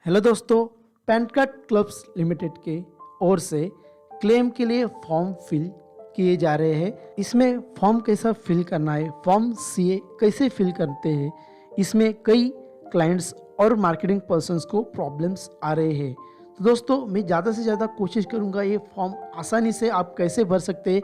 Hello दोस्तों, pan card clubs limited के ओर से क्लेम के लिए फॉर्म फिल किए जा रहे हैं। इसमें फॉर्म कैसा फिल करना है, फॉर्म सीए कैसे फिल करते हैं, इसमें कई क्लाइंट्स और मार्केटिंग पर्सन्स को प्रॉब्लम्स आ रहे हैं। तो दोस्तों, मैं ज़्यादा से ज़्यादा कोशिश करूँगा ये फॉर्म आसानी से आप कैसे भर सकते हैं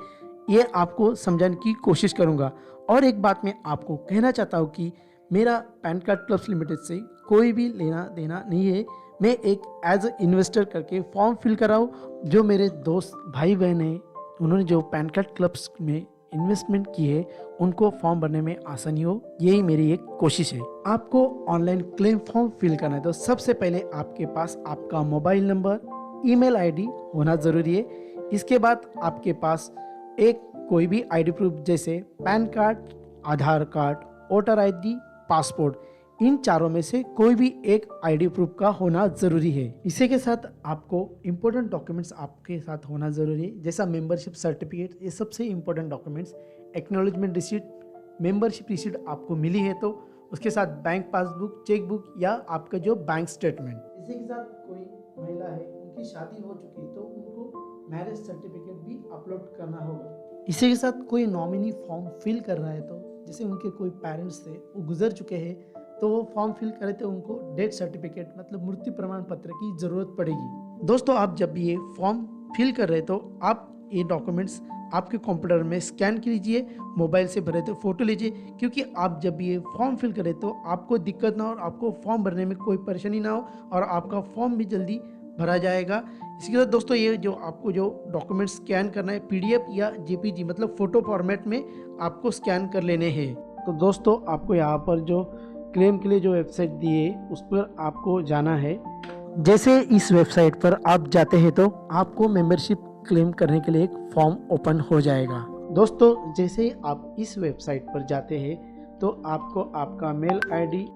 ये आपको समझाने की कोशिश करूँगा। और एक बात मैं आपको कहना चाहता हूँ कि मेरा पैन कार्ड क्लब्स लिमिटेड से कोई भी लेना देना नहीं है। मैं एक एज अ इन्वेस्टर करके फॉर्म फिल कर रहा हूँ। जो मेरे दोस्त भाई बहन हैं, उन्होंने जो पैन कार्ड क्लब्स में इन्वेस्टमेंट की है, उनको फॉर्म भरने में आसानी हो, यही मेरी एक कोशिश है। आपको ऑनलाइन क्लेम फॉर्म फिल करना है तो सबसे पहले आपके पास आपका मोबाइल नंबर, ईमेल आईडी होना ज़रूरी है। इसके बाद आपके पास एक कोई भी आईडी प्रूफ जैसे पैन कार्ड, आधार कार्ड, वोटर आईडी, पासपोर्ट, इन चारों में से कोई भी एक आईडी प्रूफ का होना ज़रूरी है। इसी के साथ आपको इम्पोर्टेंट डॉक्यूमेंट्स आपके साथ होना ज़रूरी है, जैसा मेंबरशिप सर्टिफिकेट, ये सबसे important documents. Acknowledgement receipt, membership receipt आपको मिली है तो उसके साथ बैंक पासबुक, चेक बुक या आपका जो बैंक स्टेटमेंट। इसी के साथ कोई महिला है, उनकी शादी हो चुकी तो उनको मैरिज सर्टिफिकेट भी अपलोड करना होगा। इसी के साथ कोई नॉमिनी फॉर्म फिल कर रहा है तो जैसे उनके कोई पेरेंट्स थे वो गुजर चुके हैं तो वो फॉर्म फिल करे तो उनको डेथ सर्टिफिकेट मतलब मृत्यु प्रमाण पत्र की ज़रूरत पड़ेगी। दोस्तों, आप जब ये फॉर्म फिल कर रहे तो आप ये डॉक्यूमेंट्स आपके कंप्यूटर में स्कैन कीजिए, मोबाइल से भरे तो फ़ोटो लीजिए, क्योंकि आप जब ये फॉर्म फिल करें तो आपको दिक्कत ना हो और आपको फॉर्म भरने में कोई परेशानी ना हो और आपका फॉर्म भी जल्दी भरा जाएगा। इसके साथ दोस्तों, ये जो आपको जो डॉक्यूमेंट स्कैन करना है पीडीएफ या जेपीजी मतलब फ़ोटो फॉर्मेट में आपको स्कैन कर लेने हैं। तो दोस्तों, आपको यहाँ पर जो क्लेम के लिए जो वेबसाइट दी है उस पर आपको जाना है। जैसे इस वेबसाइट पर आप जाते हैं तो आपको मेंबरशिप क्लेम करने के लिए एक फॉर्म ओपन हो जाएगा। दोस्तों, जैसे ही आप इस वेबसाइट पर जाते हैं तो आपको आपका मेल आईडी,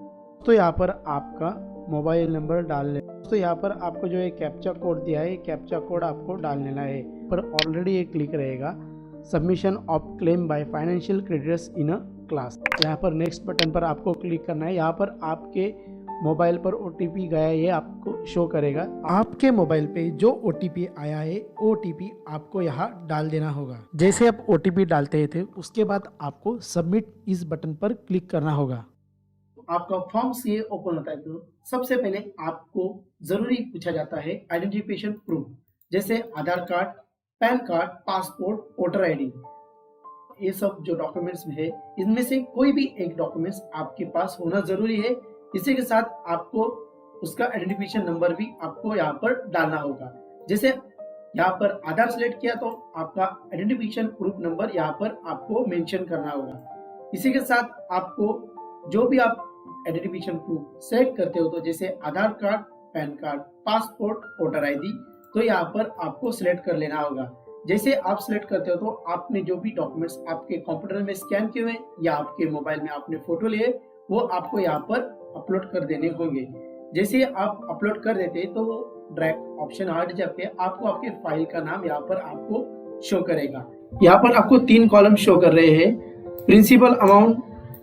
तो यहाँ पर आपका मोबाइल नंबर डाल लेना। तो यहाँ पर आपको जो है कैप्चा कोड दिया है, कैप्चा कोड आपको डाल लेना है। पर ऑलरेडी एक क्लिक रहेगा, submission of claim by financial creditors in a class. यहाँ पर नेक्स्ट बटन पर आपको क्लिक करना है। यहाँ पर आपके मोबाइल पर ओटीपी गया है, ये आपको शो करेगा। आपके मोबाइल पे जो ओटीपी आया है ओटीपी आपको यहाँ डाल देना होगा। जैसे आप ओटीपी डालते थे उसके बाद आपको सबमिट इस बटन पर क्लिक करना होगा। आपका फॉर्म सीए ओपन होता है तो सबसे पहले आपको जरूरी पूछा जाता है आइडेंटिफिकेशन प्रूफ, जैसे Aadhaar card, PAN card, passport, voter ID. ये सब जो डॉक्यूमेंट्स में है इनमें से कोई भी एक डॉक्यूमेंट्स आपके पास होना जरूरी है। इसी के साथ आपको उसका आइडेंटिफिकेशन नंबर भी आपको यहाँ पर डालना होगा। जैसे यहाँ पर आधार सेलेक्ट किया तो आपका आइडेंटिफिकेशन प्रूफ नंबर यहाँ पर आपको मेंशन करना होगा। इसी के साथ आपको जो भी आप आइडेंटिफिकेशन प्रूफ सेलेक्ट करते हो तो जैसे Aadhaar card, PAN card, passport, voter ID, तो यहाँ पर आपको सिलेक्ट कर लेना होगा। जैसे आप सिलेक्ट करते हो तो आपने जो भी डॉक्यूमेंट्स आपके कंप्यूटर में स्कैन किए हुए या आपके मोबाइल में आपने फोटो लिए वो आपको यहाँ पर अपलोड कर देने होंगे। जैसे आप अपलोड कर देते तो वो ड्रैग ऑप्शन हट जाके आपको आपके फाइल का नाम यहाँ पर आपको शो करेगा। यहाँ पर आपको 3 कॉलम शो कर रहे हैं, principal amount,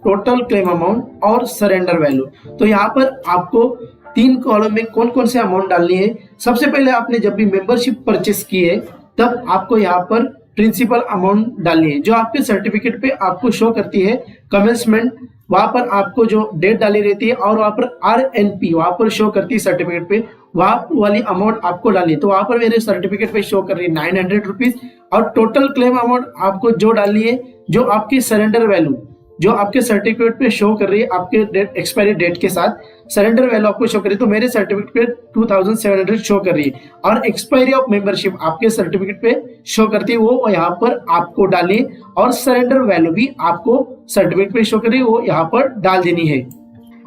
total claim amount और सरेंडर वैल्यू। तो यहाँ पर आपको 3 कॉलम में कौन कौन से अमाउंट डालनी है। सबसे पहले आपने जब भी मेंबरशिप परचेस की है तब आपको यहाँ पर प्रिंसिपल अमाउंट डालनी है, जो आपके सर्टिफिकेट पे आपको शो करती है कमेंसमेंट। वहां पर आपको जो डेट डाली रहती है और वहां पर RNP वहां पर शो करती है सर्टिफिकेट पे, वहां वाली अमाउंट आपको डालनी है। तो वहां पर मेरे सर्टिफिकेट पे शो कर रही है 900 रुपीज। और टोटल क्लेम अमाउंट आपको जो डालनी है, जो आपकी सरेंडर वैल्यू जो आपके सर्टिफिकेट पे शो कर रही है आपके डेट एक्सपायरी डेट के साथ सरेंडर वैल्यू आपको शो कर रही है। तो मेरे सर्टिफिकेट पे 2700 शो कर रही है और एक्सपायरी ऑफ मेंबरशिप आपके सर्टिफिकेट पे शो करती है, वो यहाँ पर आपको डालनी है। और सरेंडर वैल्यू भी आपको सर्टिफिकेट पे शो कर रही है, वो यहाँ पर डाल देनी है।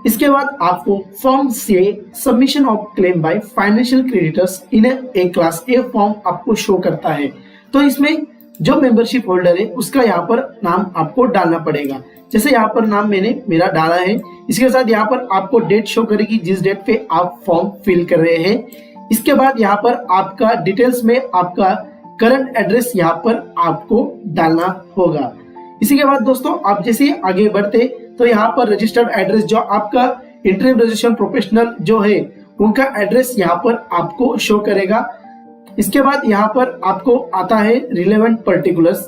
इसके बाद आपको फॉर्म से submission of claim by financial creditors in A class, A form आपको शो करता है। तो इसमें जो मेंबरशिप होल्डर है उसका यहाँ पर नाम आपको डालना पड़ेगा। जैसे यहाँ पर नाम मैंने मेरा डाला है। इसके साथ यहाँ पर आपको डेट शो करेगी जिस डेट पे आप फॉर्म फिल कर रहे हैं। इसके बाद यहाँ पर आपका डिटेल्स में आपका करंट एड्रेस यहाँ पर आपको डालना होगा। इसी के बाद दोस्तों आप जैसे आगे बढ़ते तो यहाँ पर रजिस्टर्ड एड्रेस जो आपका इंटरव्यू रजिस्ट्रेशन प्रोफेशनल जो है उनका एड्रेस यहाँ पर आपको शो करेगा। इसके बाद यहाँ पर आपको आता है रिलेवेंट पर्टिकुलर्स।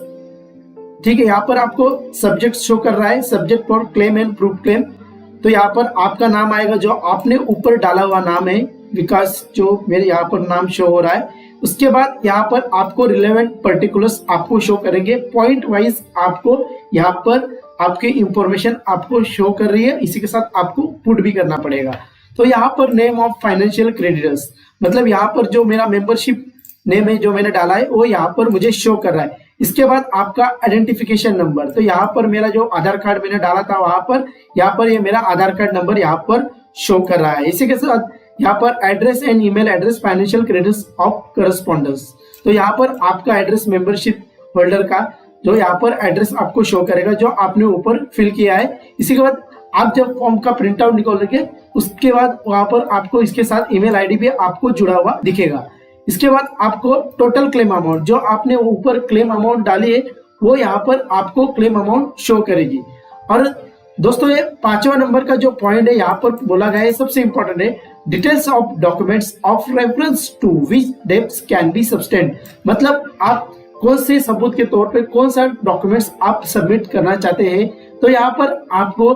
ठीक है, यहाँ पर आपको सब्जेक्ट शो कर रहा है, subject for claim and proof claim. तो यहाँ पर आपका नाम आएगा, जो आपने ऊपर डाला हुआ नाम है विकास, जो मेरे यहाँ पर नाम शो हो रहा है। उसके बाद यहाँ पर आपको रिलेवेंट पर्टिकुलर्स आपको शो करेंगे, पॉइंट वाइज आपको यहाँ पर आपकी इंफॉर्मेशन आपको शो कर रही है, इसी के साथ आपको पुट भी करना पड़ेगा। तो यहाँ पर नेम ऑफ फाइनेंशियल क्रेडिटर्स, मतलब यहाँ पर जो मेरा मेंबरशिप नेम है जो मैंने डाला है वो यहाँ पर मुझे शो कर रहा है। इसके बाद आपका आइडेंटिफिकेशन नंबर, तो यहाँ पर मेरा जो आधार कार्ड मैंने डाला था वहां पर यहाँ पर ये मेरा आधार कार्ड नंबर यहाँ पर शो कर रहा है। इसी के साथ यहाँ पर address and email address financial credits of correspondence, तो यहाँ पर आपका एड्रेस मेंबरशिप होल्डर का जो यहाँ पर एड्रेस आपको शो करेगा जो आपने ऊपर फिल किया है। इसी के बाद आप जब फॉर्म का प्रिंट आउट निकालोगे उसके बाद वहां पर आपको इसके साथ ईमेल आईडी भी आपको जुड़ा हुआ दिखेगा। इसके बाद आपको टोटल क्लेम अमाउंट, जो आपने ऊपर क्लेम अमाउंट डाली है वो यहाँ पर आपको क्लेम अमाउंट शो करेगी। और दोस्तों ये 5वां नंबर का जो पॉइंट है यहाँ पर बोला गया है सबसे इंपॉर्टेंट है, details of documents of reference to which debts can be substantiated, मतलब आप कौन से सबूत के तौर पे कौन सा डॉक्यूमेंट्स आप सबमिट करना चाहते हैं। तो यहाँ पर आपको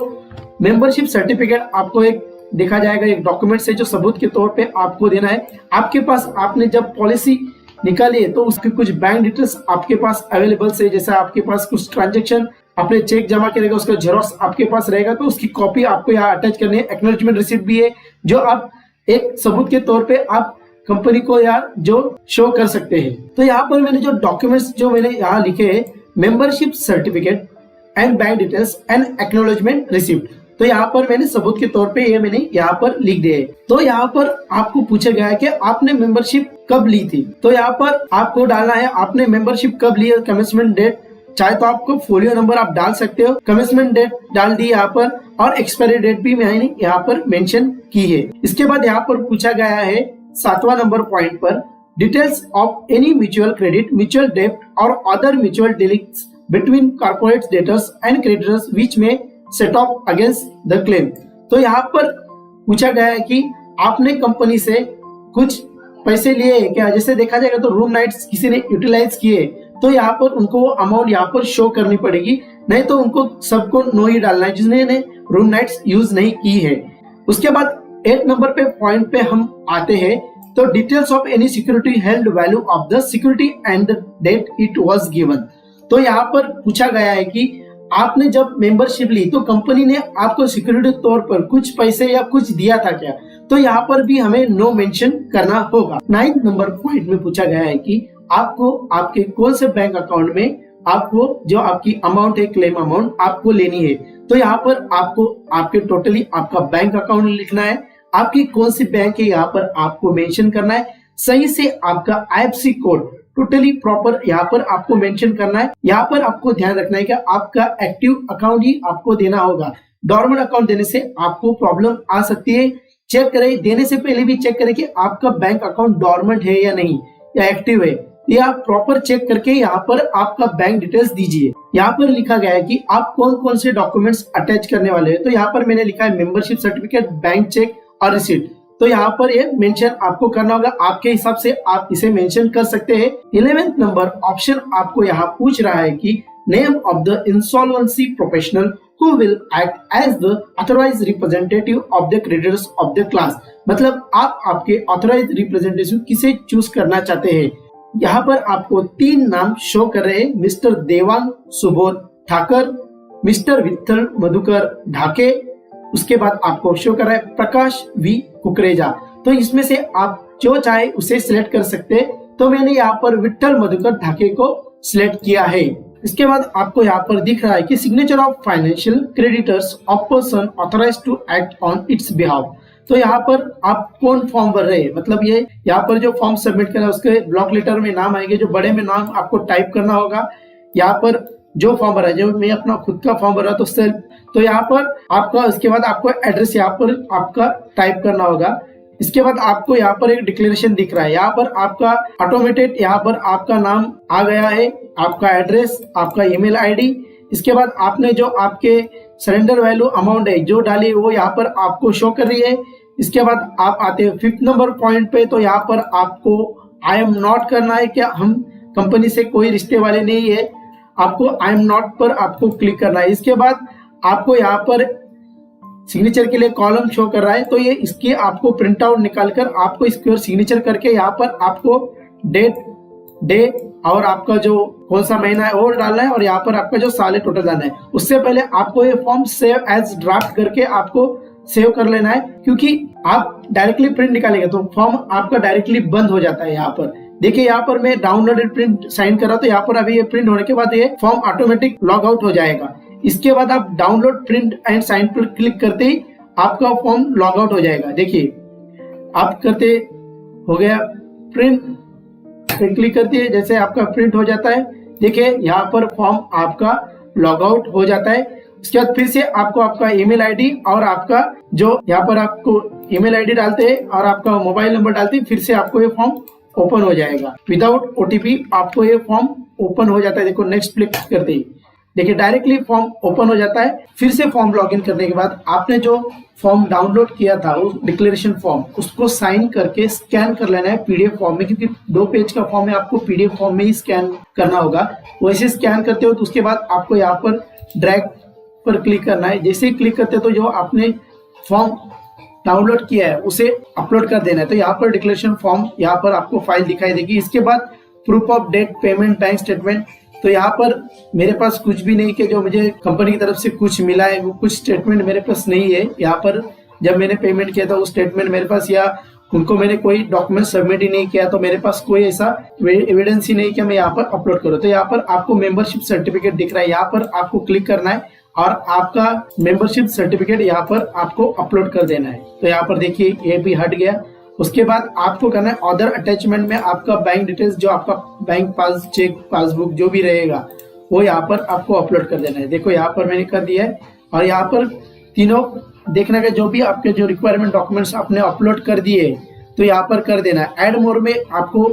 मेंबरशिप सर्टिफिकेट आपको एक देखा जाएगा, एक डॉक्यूमेंट है जो सबूत के तौर पे आपको देना है। आपके पास आपने जब पॉलिसी निकाली है तो उसकी कुछ बैंक डिटेल्स आपके पास अवेलेबल है, जैसे आपके पास कुछ ट्रांजेक्शन आपने चेक जमा करेगा उसका जेरोक्स आपके पास रहेगा, तो उसकी कॉपी आपको यहाँ अटैच करनी है। एक्नॉलेजमेंट रिसीप्ट भी है जो आप एक सबूत के तौर पे आप कंपनी को यार जो शो कर सकते हैं। तो यहाँ पर मैंने जो डॉक्यूमेंट्स जो मैंने यहाँ लिखे हैं, membership certificate and bank details and acknowledgement receipt, तो यहाँ पर मैंने सबूत के तौर पे ये मैंने यहाँ पर लिख दिए। तो यहाँ पर आपको पूछा गया है कि आपने मेंबरशिप कब ली थी, तो यहाँ पर आपको डालना है आपने मेंबरशिप कब ली है, कमेंसमेंट डेट, चाहे तो आपको फोलियो नंबर आप डाल सकते हो, कमेंसमेंट डेट डाल दी यहाँ पर, और एक्सपायरी डेट भी मैंने यहाँ पर मेंशन की है। इसके बाद यहाँ पर पूछा गया है 7वां नंबर पॉइंट पर, details of any mutual credit, mutual डेब्ट और other mutual dealings between corporate debtors and creditors which में set off against the claim. तो यहाँ पर पूछा गया है कि आपने कंपनी से कुछ पैसे लिए हैं क्या, जैसे देखा जाएगा तो रूम नाइट्स किसी ने यूटिलाइज किए तो यहाँ पर उनको वो अमाउंट यहाँ पर शो करनी पड़ेगी, नहीं तो उनको सबको नो ही डालना है जिसने रूम नाइट्स यूज नहीं की है। उसके बाद 8 नंबर पे पॉइंट पे हम आते हैं, तो details of any security held value of the security and date it was given. तो यहाँ पर पूछा गया है कि आपने जब मेंबरशिप ली तो कंपनी ने आपको सिक्योरिटी तौर पर कुछ पैसे या कुछ दिया था क्या, तो यहाँ पर भी हमें नो मेंशन करना होगा। 9 नंबर पॉइंट में पूछा गया है कि आपको आपके कौन से बैंक अकाउंट में आपको जो आपकी अमाउंट है क्लेम अमाउंट आपको लेनी है, तो यहाँ पर आपको आपके टोटली आपका बैंक अकाउंट लिखना है, आपकी कौन सी बैंक है यहाँ पर आपको मेंशन करना है, सही से आपका IFSC कोड टोटली प्रॉपर यहाँ पर आपको मेंशन करना है। यहाँ पर आपको ध्यान रखना है कि आपका एक्टिव अकाउंट ही आपको देना होगा, डॉर्मेंट अकाउंट देने से आपको प्रॉब्लम आ सकती है। चेक करें, देने से पहले भी चेक करें कि आपका बैंक अकाउंट डॉर्मेंट है या नहीं या एक्टिव है, या प्रॉपर चेक करके यहाँ पर आपका बैंक डिटेल्स दीजिए। यहाँ पर लिखा गया है कि आप कौन कौन से डॉक्यूमेंट्स अटैच करने वाले हैं, तो यहाँ पर मैंने लिखा है मेंबरशिप सर्टिफिकेट, बैंक चेक और रिसीट, तो यहाँ पर ये मेंशन आपको करना होगा, आपके हिसाब से आप इसे मेंशन कर सकते हैं। 11th नंबर ऑप्शन आपको यहाँ पूछ रहा है कि name of the insolvency professional who will act as the authorized representative of the creditors of the class, मतलब आप आपके authorized representative किसे चूज करना चाहते हैं। यहाँ पर आपको 3 नाम शो कर रहे हैं, मिस्टर देवांग सुबोध ठाकर, मिस्टर विठल मधुकर ढाके, उसके बाद आपको शो कर रहा है प्रकाश वी कुकरेजा। तो इसमें से आप जो चाहे उसे सिलेक्ट कर सकते हैं, तो मैंने यहाँ पर विठल मधुकर ढाके को सिलेक्ट किया है। इसके बाद आपको यहाँ पर दिख रहा है कि signature of financial creditors of person authorised to act on its behalf, तो यहाँ पर आप कौन फॉर्म भर रहे हैं, मतलब ये यहाँ पर जो फॉर्म सबमिट करना है उसके ब्लॉक लेटर में नाम आएंगे, जो बड़े में नाम आपको टाइप करना होगा। यहाँ पर जो फॉर्म भरा है, जो मैं अपना खुद का फॉर्म भरा तो यहाँ पर आपका, इसके बाद आपको एड्रेस यहाँ पर आपका टाइप करना होगा। इसके बाद आपको यहाँ पर एक डिक्लेरेशन दिख रहा है, यहाँ पर आपका ऑटोमेटेड यहाँ पर आपका नाम आ गया है, आपका एड्रेस, आपका ईमेल आईडी। इसके बाद आपने जो आपके सरेंडर वैल्यू अमाउंट है जो डाली वो यहाँ पर आपको शो कर रही है। इसके बाद आप आते हैं 5th नंबर पॉइंट पे। तो यहाँ पर आपको आई एम नॉट करना है कि हम कंपनी से कोई रिश्ते वाले नहीं है, आपको आई एम नॉट पर आपको क्लिक करना है। इसके बाद आपको यहाँ पर सिग्नेचर के लिए कॉलम शो कर रहा है, तो ये इसकी आपको प्रिंट आउट निकाल कर आपको इसके ऊपर सिग्नेचर करके यहाँ पर आपको डेट, डे और आपका जो कौन सा महीना है वो डालना है, और यहाँ पर आपका जो साल है टोटल डालना है। उससे पहले आपको ये फॉर्म सेव एज ड्राफ्ट करके आपको सेव कर लेना है, क्योंकि आप डायरेक्टली प्रिंट निकालेंगे तो फॉर्म आपका डायरेक्टली बंद हो जाता है। यहाँ पर देखिए, यहाँ पर मैं डाउनलोडेड प्रिंट साइन कर रहा हूं, तो यहाँ पर अभी ये प्रिंट होने के बाद ये फॉर्म ऑटोमेटिक लॉग आउट हो जाएगा। इसके बाद आप डाउनलोड प्रिंट एंड साइन पर क्लिक करते ही आपका फॉर्म लॉग आउट हो जाएगा। देखिए आप करते हो गया प्रिंट पे क्लिक करती है, जैसे आपका प्रिंट हो जाता है। देखिए यहाँ पर फॉर्म आपका लॉग आउट हो जाता है। इसके बाद फिर से आपको आपका ईमेल आईडी और आपका जो यहाँ पर आपको ईमेल आईडी डालते हैं और आपका मोबाइल नंबर डालते हैं, फिर से आपको ये फॉर्म ओपन हो जाएगा। विदाउट ओटीपी आपको ये फॉर्म ओपन हो जाता है। देखो नेक्स्ट क्लिक करते ही देखिए डायरेक्टली फॉर्म ओपन हो जाता है। फिर से फॉर्म लॉगिन करने के बाद आपने जो फॉर्म डाउनलोड किया था उस डिक्लेरेशन फॉर्म, उसको साइन करके स्कैन कर लेना है पीडीएफ फॉर्म में, क्योंकि 2 पेज का फॉर्म है, आपको पीडीएफ फॉर्म में ही स्कैन करना होगा। वैसे स्कैन करते हो तो उसके बाद आपको यहाँ पर ड्रैग पर क्लिक करना है। जैसे ही क्लिक करते हो तो जो आपने फॉर्म डाउनलोड किया है उसे अपलोड कर देना है। तो यहाँ पर डिक्लेरेशन फॉर्म यहाँ पर आपको फाइल दिखाई देगी। इसके बाद proof of debt, payment, bank statement. तो यहाँ पर मेरे पास कुछ भी नहीं कि जो मुझे कंपनी की तरफ से कुछ मिला है, वो कुछ स्टेटमेंट मेरे पास नहीं है। यहाँ पर जब मैंने पेमेंट किया था वो स्टेटमेंट मेरे पास, या उनको मैंने कोई डॉक्यूमेंट सबमिट ही नहीं किया, तो मेरे पास कोई ऐसा एविडेंस ही नहीं कि मैं यहाँ पर अपलोड करूँ। तो यहाँ पर आपको मेंबरशिप सर्टिफिकेट दिख रहा है, यहाँ पर आपको क्लिक करना है और आपका मेंबरशिप सर्टिफिकेट यहाँ पर आपको अपलोड कर देना है। तो यहाँ पर देखिए ये भी हट गया। उसके बाद आपको करना है अदर अटैचमेंट में आपका बैंक डिटेल्स, जो आपका बैंक पास, चेक, पासबुक जो भी रहेगा वो यहाँ पर आपको अपलोड कर देना है। देखो यहाँ पर मैंने कर दिया है। और यहाँ पर तीनों देखना है जो भी आपके जो रिक्वायरमेंट डॉक्यूमेंट्स आपने अपलोड कर दिए तो यहाँ पर कर देना है। ऐड मोर में आपको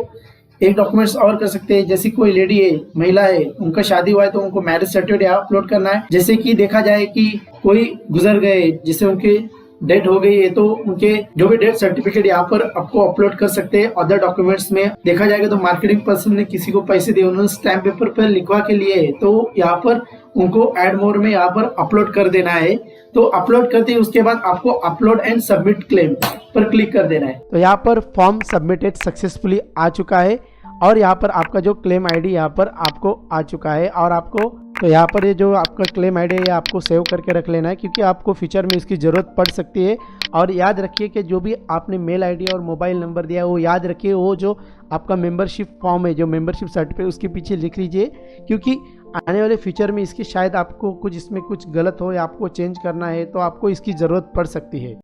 एक डॉक्यूमेंट्स और कर सकते हैं, जैसे कोई लेडी है, महिला है, उनका शादी हुआ है तो उनको मैरिज सर्टिफिकेट यहाँ अपलोड करना है। जैसे कि देखा जाए कि कोई गुजर गए, जिससे उनके डेट हो गई है, तो उनके जो भी डेथ सर्टिफिकेट यहाँ पर आपको अपलोड कर सकते हैं। अदर डॉक्यूमेंट्स में देखा जाएगा तो मार्केटिंग पर्सन ने किसी को पैसे दिए, उन्होंने स्टैम्प पेपर पर लिखवा के लिए, तो यहाँ पर उनको ऐड मोर में यहाँ पर अपलोड कर देना है। तो अपलोड करते ही उसके बाद आपको अपलोड एंड सबमिट क्लेम पर क्लिक कर देना है। तो यहाँ पर फॉर्म सबमिटेड सक्सेसफुली आ चुका है और यहाँ पर आपका जो क्लेम आईडी यहाँ पर आपको आ चुका है। और आपको तो यहाँ पर ये जो आपका क्लेम आईडी है ये आपको सेव करके रख लेना है, क्योंकि आपको फ्यूचर में इसकी ज़रूरत पड़ सकती है। और याद रखिए कि जो भी आपने मेल आईडी और मोबाइल नंबर दिया है वो याद रखिए, वो जो आपका मेंबरशिप फॉर्म है, जो मेंबरशिप सर्टिफिकेट, उसके पीछे लिख लीजिए, क्योंकि आने वाले फ्यूचर में इसकी शायद आपको कुछ इसमें कुछ गलत हो या आपको चेंज करना है तो आपको इसकी ज़रूरत पड़ सकती है।